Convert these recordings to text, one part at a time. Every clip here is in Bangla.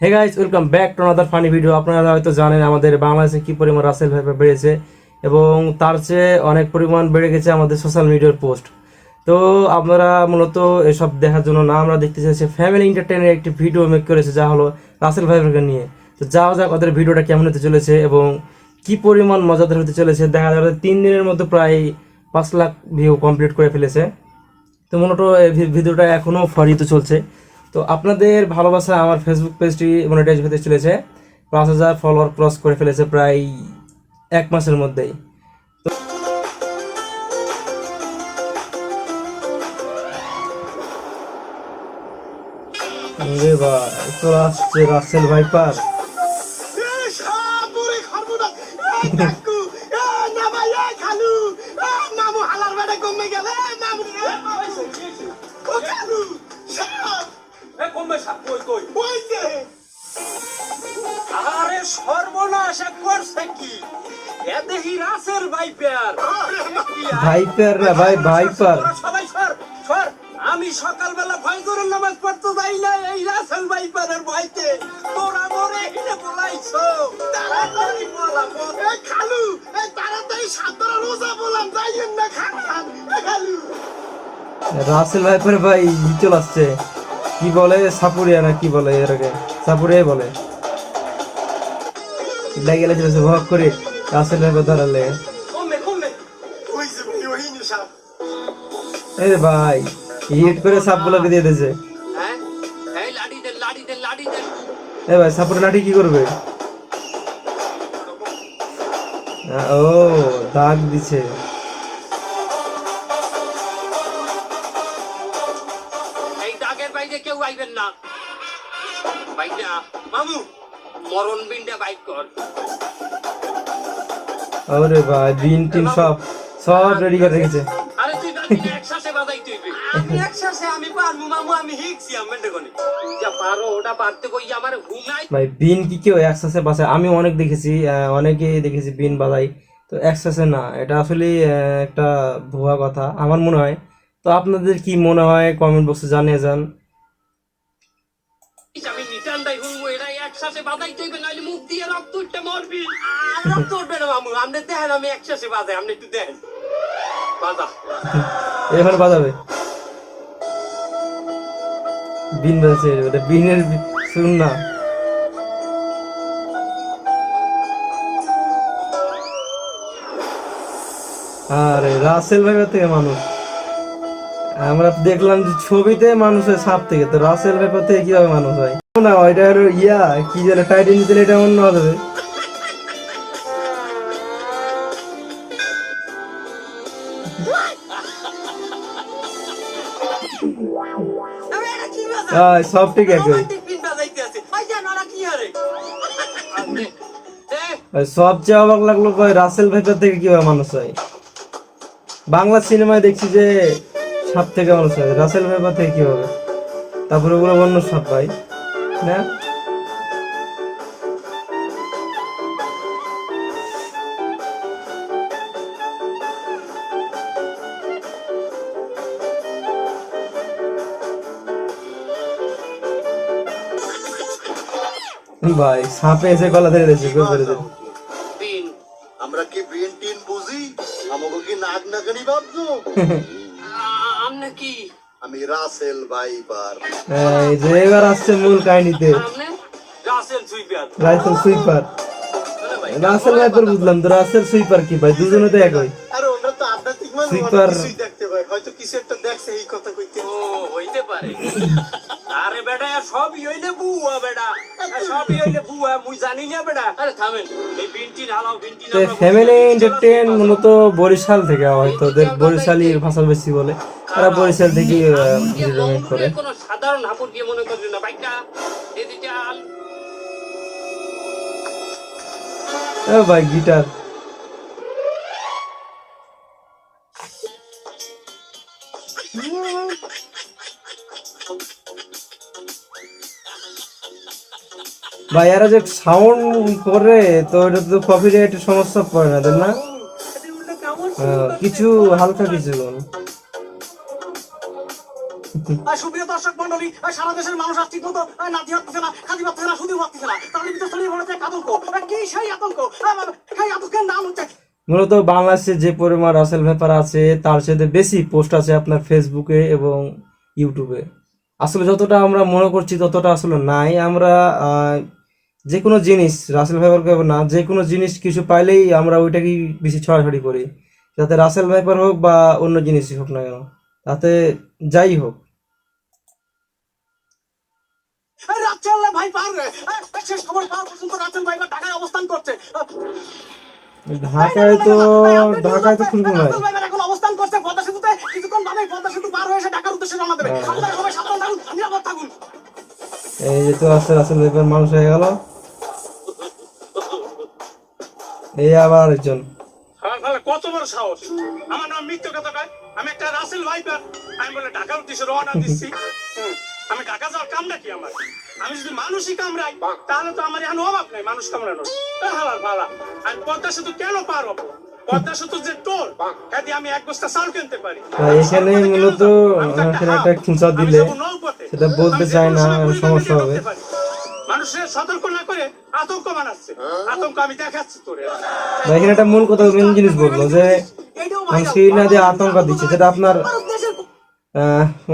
Hey guys, welcome back to another funny video. আপনারা হয়তো জানেন আমাদের বাংলাদেশে কি পরিমাণ রাসেল ভাইপার বেড়েছে এবং তার চেয়ে অনেক পরিমাণ বেড়ে গেছে আমাদের সোশ্যাল মিডিয়ার পোস্ট। তো আপনারা মূলত এসব দেখার জন্য না, আমরা দেখতে চাইছি ফ্যামিলি এন্টারটেইনের একটি ভিডিও মেক করেছে, যা হলো রাসেল ভাইপারকে নিয়ে। তো যাওয়া যাক ওদের ভিডিওটা কেমন হতে চলেছে এবং কি পরিমাণ মজাদার হতে চলেছে। দেখা যাবে 3 দিনের মধ্যে প্রায় 5 লাখ ভিউ কমপ্লিট করে ফেলেছে। তো মূলত এই ভিডিওটা এখনও ফরিতে চলছে। তো আপনাদের ভালোবাসা আমার ফেসবুক পেজটি মনিটাইজ হতে চলেছে, 5,000 ফলোয়ার ক্রস করে ফেলেছে প্রায় 1 মাসের মধ্যেই। রে ভাই, তো আসছে রাসেল ভাইপার। আরে সর্বনাশ করছে কি এদেহি রাসেল ভাইপার ভাইপার না ভাই, ভাইপার। সবাই সর সর, আমি সকালবেলা ফজরের নামাজ পড়তে যাই না এই রাসেল ভাইপারের ভয়তে তোরা মরে হিনে বলাইছো। তাড়াতাড়ি বলা এ খালু, এই তাড়াতাড়ি সাতরা রোজা বলাম যাইয়েন না খান খালু। রাসেল ভাইপার ভাই চলে আসছে, কি বলে সাপুরিয়া না কি বলে, এর আগে সাপুরিয়াই বলে। লাগে গেলে চলেছে ভগ করে রাসেল ভাইপার ধরালে। কমে কমে ওই যে ওই নিশা। এই ভাই হিট করে সাপগুলোকে দিয়ে দিয়েছে। হ্যাঁ এই লাড়ি দে লাড়ি দে লাড়ি দে। এ ভাই সাপুরে লাঠি কি করবে? ও দাগ দিছে। এই দাগের বাইরে কেউ আইবেন না বাইটা মামু, মরণ বিনটা বাইক কর। আরে ভাই বিন টিন সব সব রেডি করে রেখেছে। আরে তুই গাড়ি একসাথে বাজাই তুইবি। আমি একসাথে আমি পারমু মামু, আমি হিকছি আমন্ডে কোনি যা পারো ওটা পারতে কই আমার ঘুমাই। ভাই বিন কি কেউ একসাথে বাজায়? আমি অনেক দেখেছি, অনেকেই দেখেছি বিন বাজাই, তো একসাথে না। এটা আসলে একটা ভুয়া কথা আমার মনে হয়। তো আপনাদের কি মনে হয় কমেন্ট বক্সে জানিয়ে যান। আমি নিটান্ডাই হুমু, এরা একসাথে বাজাই তুইবে নাইলে মুখ দিয়ে রক্ত উঠতে মরবি। আর রক্ত উঠবে না মামু, আপনি দেখেন আমি একসাথে বাজাই, আপনি একটু দেখেন বাজা। এখন বাজাবে বিন বাজাচ্ছে, এটা বিনের শুন না। আরে রাসেল ভাইপার থেকে মানুষ, আমরা দেখলাম যে ছবিতে মানুষ হয় সাপ থেকে, তো রাসেল ভাইপার থেকে কিভাবে মানুষ হয় না? এটা হলো কি যেন টাইটেল নিতে, এটা অন্য হবে। সব ঠিক আছে, সবচেয়ে অবাক লাগলো রাসেল ভাইপার থেকে কিভাবে মানুষ হয়। বাংলা সিনেমায় দেখছি যে সাপ থেকে মানুষ হয়, রাসেল ভাইপার থেকে কিভাবে? তারপরে ওগুলো অন্য সাপ ভাই না। ভাই সাপে এসে গলা ধরে দিয়েছে। বিন আমরা কি বিন টিন বুঝি? আমাকে কি নাক নাকানি ভাবছো? আমনে কি? আমি রাসেল ভাইপার। এই যে এবার আসছে মূল কাহিনীতে, আমনে Russell sweeper. Russell sweeper. Russell viper বুঝলাম, তো রাসেল সুইপার কি ভাই? দুজনে তো একই। আরে ওটা তো আধ্যাত্মিক মানে সুইপার কিছুই দেখতে পায়, হয়তো কিছু একটা দেখছে এই কথা কইতে। ও হইতে পারে। আরে বেটা সবই হইলে বুয়া, বেটা সবই হইলে বুয়া, মুই জানি না বেটা। আরে থামেন, এই বিনটি ঢালাও বিনটি না। ফ্যামিলি এন্টারটেইন মূলত বরিশাল থেকে, হয়তো ওদের বরিশালীর ভাষা বেশি বলে, ওরা বরিশাল থেকে ভিডিও মেক করে। কোনো সাধারণ হাপুর দিয়ে মনে করবে না বাইকটা এদিকে আল। ও ভাই গিটার। ভাই এরা যে সাউন্ড করে, তো এটা তো কপিরাইটের সমস্যা পড়ে না, তাই না? কিছু হালকা কিছু সুপ্রিয় দর্শক মন্ডলী, সারা দেশের মানুষ আজ ঠিক মতো নাতি পাচ্ছে না, খাদি পাচ্ছে না, শুধু পাচ্ছে না, তাদের ভিতরে ছড়িয়ে পড়েছে এক আতঙ্ক। কি সেই আতঙ্ক? সেই আতঙ্কের নাম হচ্ছে মূলত বাংলাদেশে যে পরিমাণ রাসেল ভাইপার আছে তার সাথে বেশি পোস্ট আছে আপনার ফেসবুকে এবং ইউটিউবে। আসলে যতটা আমরা মনে করছি ততটা আসলে নাই। আমরা যে কোনো জিনিস রাসেল ভাইপার করবো না, যে কোনো জিনিস কিছু পাইলেই আমরা ওইটাকেই বেশি ছড়াছড়ি করি, যাতে রাসেল ভাইপার হোক বা অন্য জিনিসই হোক না কেন, তাতে যাই হোক। রাসেল ভাইপার শেষ খবর পাওয়া পর্যন্ত রাসেল ভাইপার ঢাকায় অবস্থান করছে। ঢাকায় তো খুলবো না। রাসেল ভাইপার এখন অবস্থান করছে পদ্মা সেতুতে। কিছুক্ষণ বাদে পদ্মা সেতু পার হয়ে এসে ঢাকার উদ্দেশ্যে রওনা দেবে। আপনারা সবাই সাবধান থাকুন, নিরাপদ থাকুন। এই যে তো আছে রাসেল ভাইপার মানুষ হয়ে গেল। এই আবার একজন। কত বড় সাহস! আমার নাম মিথ্যে কথা কয়, আমি একটা রাসেল ভাইপার। আমি বলে ঢাকার উদ্দেশ্যে রওনা দিচ্ছি। আমি ঢাকা যাওয়ার কামটা কি আমার? আমি যদি মানুষই কামড়াই তাহলে তো আমার এখন অভাব নাই মানুষ কামড়ানোর। হালার ভালা, আমি পদ্মা সেতু কেন পার হবো? পদ্মা সেতু যে টোল, এতে আমি এক বস্তা চাল কিনতে পারি। এখানে মূলত এখানে একটা খুঁচা দিলে সেটা বলতে চায় না, সমস্যা হবে। মানুষের সতর্ক না করে আতঙ্ক বানাচ্ছে। আতঙ্ক আমি দেখাচ্ছি তোরে। এখানে একটা মূল কথা, মেন জিনিস বলবো যে মানুষকে না দিয়ে আতঙ্ক দিচ্ছে, যেটা আপনার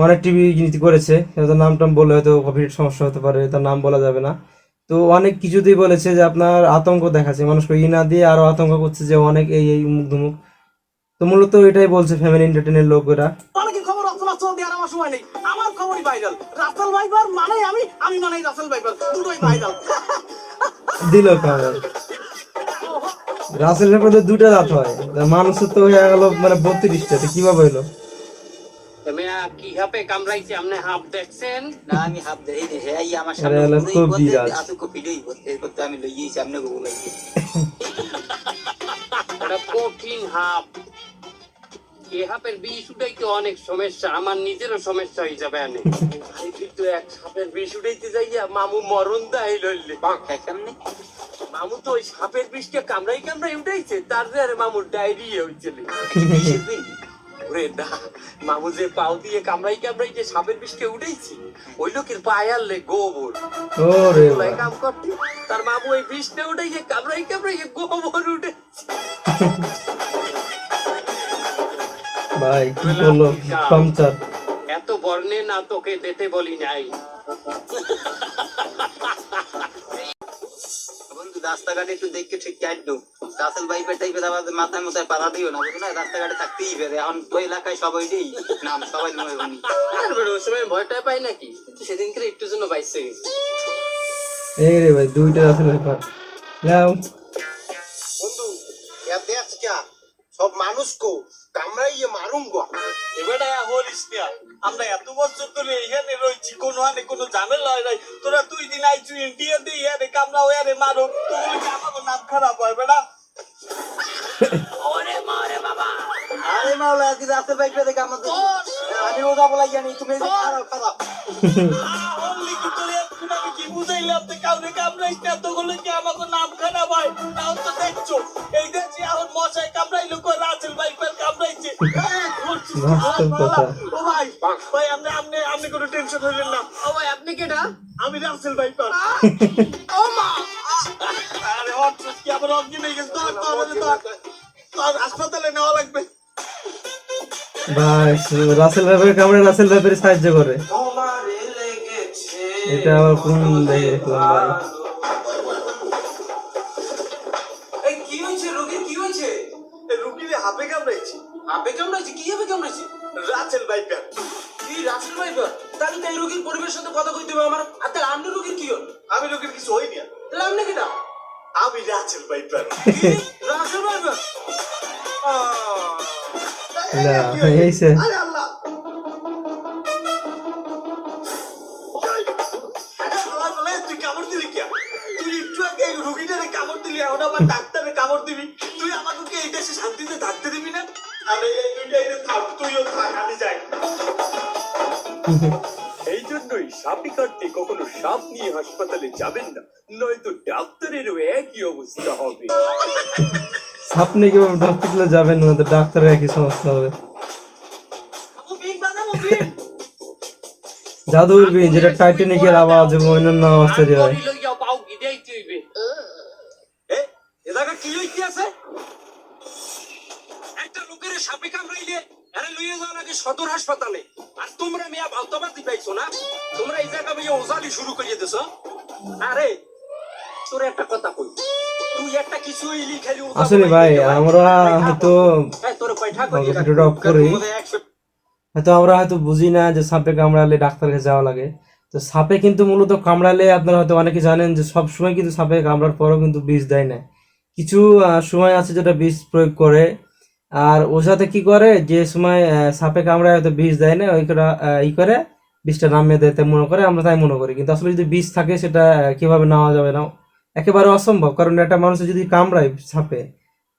অনেক টিভি নীতি করেছে, তার নাম টাম বললে হয়তো কপিরাইট সমস্যা হতে পারে, তার নাম বলা যাবে না। তো অনেক কিছুতেই বলেছে যে আপনার আতঙ্ক দেখাচ্ছে, মানুষকে না দিয়ে আরো আতঙ্ক করছে যে অনেক এই মুখ ধুমুক। তো মূলত এটাই বলছে ফ্যামিলি এন্টারটেইনের লোকেরা। অনেকের খবর রচনা চল দেওয়ার আমার সময় নেই, আমার খবরই ভাইরাল। রাসেল ভাইপার মানে আমি মানে রাসেল ভাইপার, দুটোই ভাইরাল। দিল কেমন রাসেল ভাইপার তো দুটা দাঁত হয়, মানুষের তো হয়ে গেল মানে 32টা, কিভাবে হইলো? কি হাপে কামড়াইছে আপনি হাফ দেখছেন? না আমি হাফ দেই হে আই আমার আরে সামনে আল্লাহ, বলেই খুব বলতে বিরাট। আতো কো ভিডিওই বলতে করতে আমি লইয়েই সামনে গো বলাই। এটা কঠিন হাফ। এ হাফের বিষ উঠাইতে অনেক সমস্যা, আমার নিজেরও সমস্যা হয়ে যাবে। আনে কিন্তু এক সাপের বিষ উঠাইতে যাইয়া মামু মরণ দায় লইলে। কেমনে মামু তো ওই সাপের বিষকে কামড়াই কামড়াই উঠাইছে, তার আরে মামুর ডায়রিয়া হয়েছিল। ওরে না, মামু যে পাও দিয়ে কামড়াই কামড়াই যে সাপের বিষকে উঠাইছি, ওই লোকের পায়ালে গোবর ওরে ওলাই কাম করতে, তার মামু ওই বিষটা উঠাইছে কামড়াই কামড়াই গোবর উঠেছে। ভাই কি বললো পাংচার। এত বর্ণে না তোকে দিতে বলি নাই। বন্ধু রাস্তাঘাটে একটু দেখকে ঠিক কাটলো। রাসেল ভাইপার টাইপের আবার মাথায় মাথায় পাড়া দিও না, বুঝছো না? রাস্তাঘাটে থাকতেই পারে, এখন ওই এলাকায় সবাই দেই নাম সবাই নয় বনি। ওই সময় ভয়টা পাই নাকি, কিন্তু সেদিনকে একটু জন্য বাইসে গেছে। এই রে ভাই দুইটা রাসেল ভাইপার নাও। বন্ধু এতে আজকে সব মানুষ কো কামড়াইয়ে মারুম গো। এবারে হরিস না, আমরা এত বছর ধরে এখানে রয়েছি, কোনো ঝামেলা হয় নাই। তোরা 2 দিন আইছু ইন্ডিয়া দিয়ে এরে কামড়াও এরে মারো, তোগুলো কি আমাকে নাম খারাপ হয় বেটা? আরে মাওলা আজ রাসেল ভাইপার দেখে আমাদের আমি ওটা বলাই জানি তুমি খারাপ খারাপ। অনলি কি তোরে এখন আমি কি বুঝাইলাম তে কাউরে কামড়াইছ না, তোগুলো কি আমাকে নাম খারাপ হয়? তাও তো দেখছো এই দেখছি এখন মশাই কামড়াইলো, কই রাসেল ভাইপার কামড়াইছে। বাস্তব কথা। ও ভাই ভাই আপনি কোনো টেনশন হইলেন না। ও ভাই আপনি কেডা? আমি রাসেল ভাইপার। ও মা, আরে হচ্ছে কি আবার অজ্ঞান হয়ে গেছে, তো হাসপাতালে নেওয়া লাগবে। ভাই রাসেল ভাইপার কামড়ে রাসেল ভাইপার সাহায্য করে, এটা আবার কোন দেখে দেখলাম ভাই। এই কি হইছে রোগী কি হইছে? রুগীরে হাপে কামড়াইছি। আপে কামড়াইছে? কি হবে কামড়াইছে? Russell viper. কি রাসেল ভাইপার? তাহলে তো এই রোগীর পরিবারের সাথে কথা কইতে হবে আমার। আর তাহলে আপনি রোগীর কি হন? আমি রুগীর কিছু হই না, তাহলে আপনি কি না? আমি রাসেল ভাইপার। কি রাসেল ভাইপার? না এইছে আরে আল্লাহ, তুই কামড় দিলি কে? তুই একটু আগে এই রুগীটারে কামড় দিলি, এখন আবার ডাক্তারে কামড় দিবি। তুই আমাকে কি এই দেশে শান্তিতে থাকতে দিবি না? আরে এই দুইটা এনে থাক, তুইও থাক, আমি যাই। এই জন্যই সাপি কাটতে কখনো সাপ নিয়ে হাসপাতালে যাবেন না, নয়তো ডাক্তারেরও একই অবস্থা হবে। আপনি কি হসপিটালে যাবেন না, তো ডাক্তারের একই সমস্যা হবে। জাদুরবিন যেটা টাইটানিকের আওয়াজ এবং অন্যান্য আওয়াজ তৈরি হয়। লইয়া পাও গিদেই তুইবে এ জায়গা কি হইতে আছে? একটা লোকের সাপে কামড়াইলে আরে লইয়ে যাওয়া লাগে সদর হাসপাতালে, আর তোমরা মিয়া ভালতাবাজি পাইছো না? তোমরা এই জায়গা মিয়া ওজালি শুরু করিয়ে দিছো। আরে তোর একটা কথা কই, তুই একটা কিছু ইলি খালি ওজা আসলে ভাই আমরা হয়তো তোর কয়টা করিয়ে ভিডিওটা অফ করি, হয়তো আমরা হয়তো বুঝি না যে সাপে কামড়ালে ডাক্তার কাছে যাওয়া লাগে। তো সাপে কিন্তু মূলত কামড়ালে আপনারা হয়তো অনেকে জানেন যে সব সময় কিন্তু সাপে কামড়ার পরও কিন্তু বিষ দেয় না, কিছু সময় আছে যেটা বিষ প্রয়োগ করে। আর ওঝাতে কি করে, যে সময় সাপে কামড়ায় হয়তো বিষ দেয় না, ওই করে ই করে বিষটা নামিয়ে দেয়, তাই মনে করে, আমরা তাই মনে করি। কিন্তু আসলে যদি বিষ থাকে সেটা কিভাবে নেওয়া যাবে না, একেবারে অসম্ভব। কারণ একটা মানুষের যদি কামড়ায় সাপে,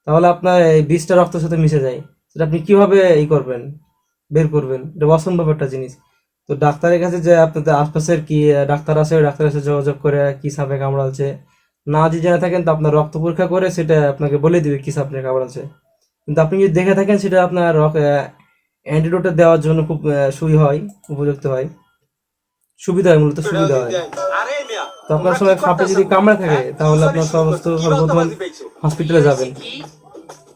তাহলে আপনার এই বিষটা রক্তের সাথে মিশে যায়, সেটা আপনি কিভাবে ই করবেন, বের করবেন? এটা অসম্ভব একটা জিনিস। তো ডাক্তারের কাছে যে আপনাদের আশপাশের কি ডাক্তার আছে, ওই ডাক্তারের সাথে যোগাযোগ করে কি সাপে কামড়াচ্ছে না যদি জেনে থাকেন, তো আপনার রক্ত পরীক্ষা করে সেটা আপনাকে বলে দিবে কি সাপে কামড়াচ্ছে। কিন্তু আপনি যদি দেখে থাকেন, সেটা আপনার অ্যান্টিডোটে দেওয়ার জন্য খুব সুই হয়, উপযুক্ত হয়, সুবিধা হয়, মূলত সুবিধা হয়। আরে মিয়া তো আপনার সময় সাপে যদি কামড়ে থাকে, তাহলে আপনার সর্বপ্রথম হসপিটালে যাবেন। কি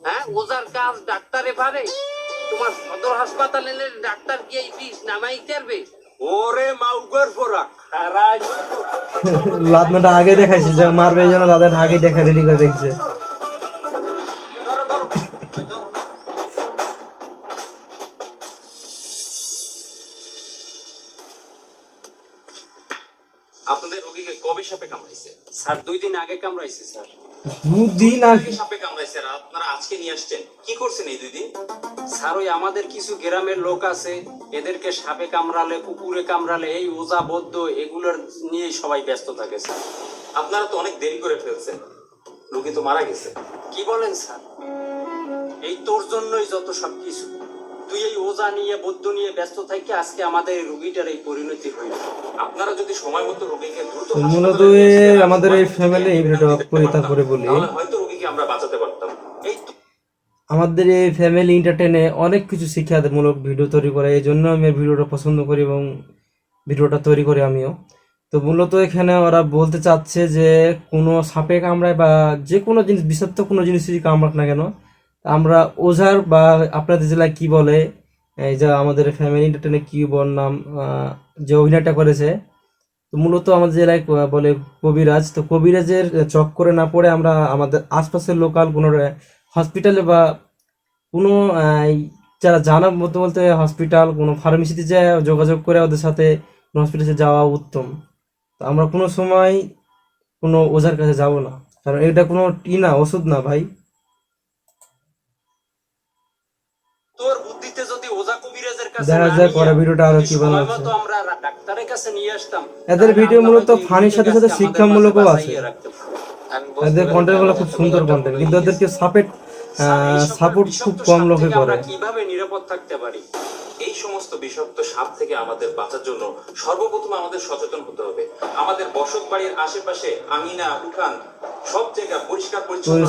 হ্যাঁ ওজার কাজ ডাক্তারে পারে? তোমার সদর হাসপাতালে ডাক্তার কি এই বিষ নামাই পারবে? ওরে মাউগর ফোরা খারাজ লাদনাটা আগে দেখাইছে যে মারবে, এই জন্য লাদান আগে দেখা রেডি করে দেখছে। আপনাদের রোগীকে কবে সাপে কামড়াইছে? স্যার 2 দিন আগে কামড়াইছে স্যার। দুদিন আগে সাপে কামড়াইছে আর আপনারা আজকে নিয়ে আসছেন, কি করছেন এই 2 দিন? স্যার ওই আমাদের কিছু গ্রামের লোক আছে, এদেরকে সাপে কামড়ালে, কুকুরে কামড়ালে এই ওজা বদ্ধ এগুলোর নিয়ে সবাই ব্যস্ত থাকে স্যার। আপনারা তো অনেক দেরি করে ফেলছেন, রোগী তো মারা গেছে। কি বলেন স্যার? এই তোর জন্যই যত সবকিছু। তুই এই ওজা নিয়ে বদ্ধ নিয়ে ব্যস্ত থাকি, আজকে আমাদের এই রোগীটার এই পরিণতি হইল। আপনারা যদি সময় মতো রোগীকে দ্রুত মূলত আমাদের এই ফ্যামিলি এই ভিডিওটা অফ করি, তারপরে বলি তাহলে হয়তো রোগীকে আমরা বাঁচাতে পারতাম। এই তো আমাদের এই ফ্যামিলি এন্টারটেইনে অনেক কিছু শিক্ষামূলক ভিডিও তৈরি করে, এই জন্য আমি এই ভিডিওটা পছন্দ করি এবং ভিডিওটা তৈরি করি আমিও। তো মূলত এখানে ওরা বলতে চাচ্ছে যে কোনো সাপে কামড়ায় বা যে কোনো জিনিস, বিষাক্ত কোনো জিনিস যদি কামড়াক না কেন, আমরা ওঝার বা আপনাদের জেলায় কি বলে, এই যে আমাদের ফ্যামিলি এন্টারটেইনে কি নাম যে অভিনয়টা করেছে, তো মূলত আমাদের জেলায় বলে কবিরাজ। তো কবিরাজের চক্করে না পড়ে আমরা আমাদের আশপাশের লোকাল কোনো হসপিটালে বা কোনো যারা জানা বলতে বলতে হসপিটাল, কোনো ফার্মেসিতে যায় যোগাযোগ করে ওদের সাথে হসপিটালে যাওয়া উত্তম। তো আমরা কোনো সময় কোনো ওঝার কাছে যাব না, কারণ এটা কোনো না ওষুধ না ভাই। তোর বুদ্ধিতে যদি ওজা কবিরাজের কাছে দেখা না যাক নিয়ে ওরা ভিডিওটা আরো কি সময় বানাচ্ছে। মতো আমরা ডাক্তারের কাছে নিয়ে আসতাম, এদের তাহলে ভিডিও আমরা মূলত হয়তো এই ফানির সাথে সাথে রোগীটাকে আমাদের শিক্ষামূলকও মাঝে আছে। বাঁচিয়ে রাখতে পারবো। এদের কন্টেন্ট গুলো খুব সুন্দর কন্টেন্ট, কিন্তু এদেরকে সাপোর্ট খুব কম লোকে করে। কিভাবে নিরাপদ থাকতে পারি? এই সমস্ত বিষাক্ত সাপ থেকে আমাদের বাঁচার জন্য সর্বপ্রথম আমাদের সচেতন হতে হবে। আমাদের বসত বাড়ির আশেপাশে আঙিনা, উঠান সব জায়গা পরিষ্কার পরিচ্ছন্ন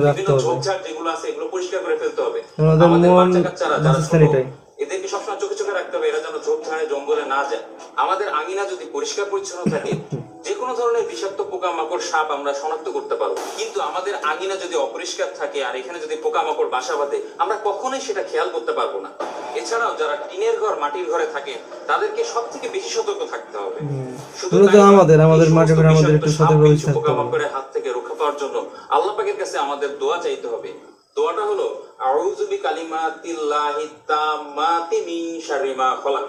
রাখতে হবে। ঝোপঝাড় যেগুলো আছে এগুলো পরিষ্কার করে ফেলতে হবে। আমাদের বাচ্চা-কাচ্চারা যারা ছোট, এদেরকে সবসময় চোখে চোখে রাখতে হবে, এরা যেন ঝোপঝাড়ে জঙ্গলে না যায়। আমাদের আঙিনা যদি পরিষ্কার পরিচ্ছন্ন থাকে, যে কোনো ধরনের বিষাক্ত পোকামাকড়, সাপ আমরা শনাক্ত করতে পারবো। কিন্তু আমাদের আঙিনা যদি অপরিষ্কার থাকে আর এখানে যদি পোকামাকড় বাসা বাঁধে, আমরা কখনোই সেটা খেয়াল করতে পারবো না। এছাড়াও যারা টিনের ঘর, মাটির ঘরে থাকে, তাদেরকে সব থেকে বেশি সতর্ক থাকতে হবে। আমাদের মাটির ঘরে আমাদের একটু সতর্ক থাকতে হবে। পোকামাকড়ের হাত থেকে রক্ষা পাওয়ার জন্য আল্লাহ পাকের কাছে আমাদের দোয়া চাইতে হবে। দোয়াটা হলো আউযু বিকালিমাতিল্লাহি তাম্মাতি মিন শাররি মা খালাক।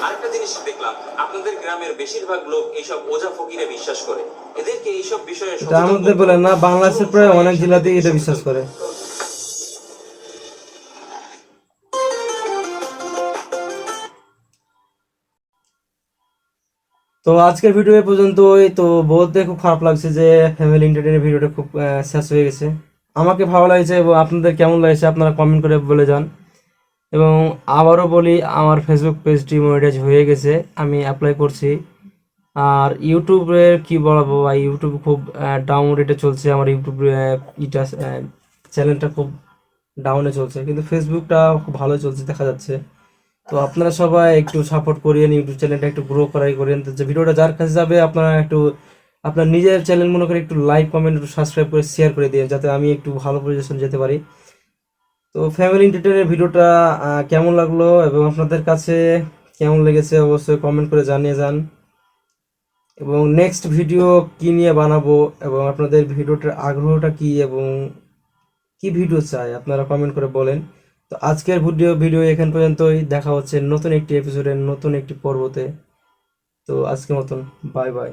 আরেকটা জিনিস দেখলাম, আপনাদের গ্রামের বেশিরভাগ লোক এইসব ওঝা ফকিরে বিশ্বাস করে। এদেরকে এইসব বিষয়ে আমাদের বলে না, বাংলাদেশের প্রায় অনেক জেলাতেই এটা বিশ্বাস করে। তো আজকের ভিডিও এ পর্যন্তই। তো বলতে খুব খারাপ লাগছে যে ফ্যামিলি এন্টারটেইনের ভিডিওটা খুব শেষ হয়ে গেছে। আমাকে ভালো লাগছে এবং আপনাদের কেমন লাগছে আপনারা কমেন্ট করে বলে যান। এবং আবারও বলি, আমার ফেসবুক পেজটি মনিটাইজ হয়ে গেছে, আমি অ্যাপ্লাই করছি। আর ইউটিউবের কি বলবো ভাই, ইউটিউব খুব ডাউন রেটে চলছে, আমার ইউটিউব চ্যানেলটা খুব ডাউনে চলছে, কিন্তু ফেসবুকটা খুব ভালো চলছে দেখা যাচ্ছে। তো আপনারা সবাই একটু সাপোর্ট করিয়েন, ইউটিউব চ্যানেলটা একটু গ্রো করাই করেন। তো যে ভিডিওটা যার কাছে যাবে আপনারা একটু আপনার নিজের চ্যানেল মনে করে একটু লাইক কমেন্ট একটু সাবস্ক্রাইব করে শেয়ার করে দিন, যাতে আমি একটু ভালো পজিশন যেতে পারি। তো ফ্যামিলি এন্টারটেইনের ভিডিওটা কেমন লাগলো এবং আপনাদের কাছে কেমন লেগেছে অবশ্যই কমেন্ট করে জানিয়ে যান, এবং নেক্সট ভিডিও কি নিয়ে বানাবো এবং আপনাদের ভিডিওটার আগ্রহটা কি এবং কি ভিডিও চাই আপনারা কমেন্ট করে বলেন। তো আজকের ভিডিও এখান পর্যন্তই, দেখা হচ্ছে নতুন একটি এপিসোডে নতুন একটি পর্বতে। তো আজকের মতন বাই বাই।